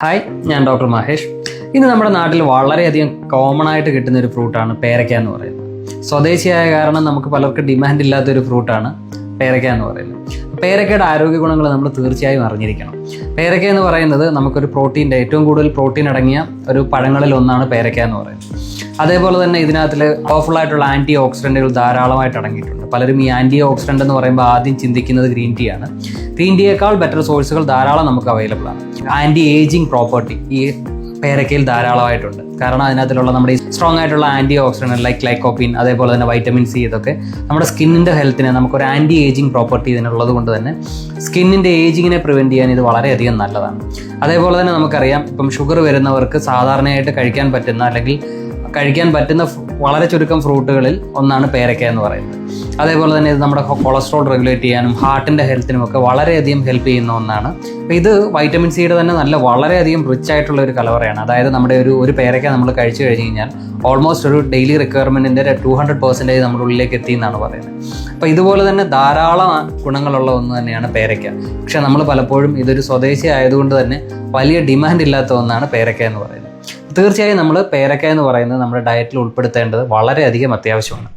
Hi, ഞാൻ doctor Mahesh. ഇന്ന് നമ്മുടെ നാട്ടിൽ വളരെയധികം കോമൺ ആയിട്ട് കിട്ടുന്ന ഒരു ഫ്രൂട്ടാണ് പേരയ്ക്ക എന്ന് പറയുന്നത്. സ്വദേശിയായ കാരണം നമുക്ക് പലർക്കും ഡിമാൻഡ് ഇല്ലാത്തൊരു ഫ്രൂട്ടാണ് പേരയ്ക്ക എന്ന് പറയുന്നത്. പേരയ്ക്കയുടെ ആരോഗ്യ ഗുണങ്ങൾ നമ്മൾ തീർച്ചയായും അറിഞ്ഞിരിക്കണം. പേരയ്ക്ക എന്ന് പറയുന്നത് നമുക്കൊരു ഏറ്റവും കൂടുതൽ പ്രോട്ടീൻ അടങ്ങിയ ഒരു പഴങ്ങളിൽ ഒന്നാണ് പേരയ്ക്ക എന്ന് പറയുന്നത്. അതേപോലെ തന്നെ ഇതിനകത്തിൽ പവർഫുൾ ആയിട്ടുള്ള ആൻറ്റി ഓക്സിഡൻറ്റുകൾ ധാരാളമായിട്ട് അടങ്ങിയിട്ടുണ്ട്. പലരും ഈ ആൻറ്റി ഓക്സിഡൻ്റ് എന്ന് പറയുമ്പോൾ ആദ്യം ചിന്തിക്കുന്നത് ഗ്രീൻ ടീ ആണ്. ഗ്രീൻ ടീയേക്കാൾ ബെറ്റർ സോഴ്സുകൾ ധാരാളം നമുക്ക് അവൈലബിൾ ആണ്. ആൻറ്റി ഏജിങ് പ്രോപ്പർട്ടി ഈ പേരയ്ക്കയിൽ ധാരാളമായിട്ടുണ്ട്. കാരണം അതിനകത്തുള്ള നമ്മുടെ ഈ സ്ട്രോങ് ആയിട്ടുള്ള ആൻറ്റി ഓക്സിഡൻറ്റ് ലൈക്ക് ലൈക്കോപ്പിൻ, അതേപോലെ തന്നെ വൈറ്റമിൻ സി, ഇതൊക്കെ നമ്മുടെ സ്കിന്നിൻ്റെ ഹെൽത്തിന് നമുക്കൊരു ആൻറ്റി ഏജിങ് പ്രോപ്പർട്ടി ഇതിനുള്ളത് കൊണ്ട് തന്നെ സ്കിന്നിൻ്റെ ഏജിങ്ങിനെ പ്രിവെൻറ്റ് ചെയ്യാൻ ഇത് വളരെയധികം നല്ലതാണ്. അതേപോലെ തന്നെ നമുക്കറിയാം, ഇപ്പം ഷുഗർ വരുന്നവർക്ക് സാധാരണയായിട്ട് കഴിക്കാൻ പറ്റുന്ന വളരെ ചുരുക്കം ഫ്രൂട്ടുകളിൽ ഒന്നാണ് പേരയ്ക്ക എന്ന് പറയുന്നത്. അതേപോലെ തന്നെ ഇത് നമ്മുടെ കൊളസ്ട്രോൾ റെഗുലേറ്റ് ചെയ്യാനും ഹാർട്ടിൻ്റെ ഹെൽത്തിനും ഒക്കെ വളരെയധികം ഹെൽപ്പ് ചെയ്യുന്ന ഒന്നാണ്. അപ്പോൾ ഇത് വൈറ്റമിൻ സിയുടെ തന്നെ വളരെയധികം റിച്ച് ആയിട്ടുള്ള ഒരു കലവറയാണ്. അതായത് നമ്മുടെ ഒരു പേരയ്ക്ക നമ്മൾ കഴിച്ചു കഴിഞ്ഞ് കഴിഞ്ഞാൽ ഓൾമോസ്റ്റ് ഒരു ഡെയിലി റിക്വയർമെൻറ്റിൻ്റെ 200% നമ്മുടെ ഉള്ളിലേക്ക് എത്തി എന്നാണ് പറയുന്നത്. അപ്പോൾ ഇതുപോലെ തന്നെ ധാരാളം ഗുണങ്ങളുള്ള ഒന്ന് തന്നെയാണ് പേരയ്ക്ക. പക്ഷേ നമ്മൾ പലപ്പോഴും ഇതൊരു സ്വദേശി ആയതുകൊണ്ട് തന്നെ വലിയ ഡിമാൻഡ് ഇല്ലാത്ത ഒന്നാണ് പേരയ്ക്ക എന്ന് പറയുന്നത്. തീർച്ചയായും നമ്മൾ പേരയ്ക്ക എന്ന് പറയുന്നത് നമ്മുടെ ഡയറ്റിൽ ഉൾപ്പെടുത്തേണ്ടത് വളരെയധികം അത്യാവശ്യമാണ്.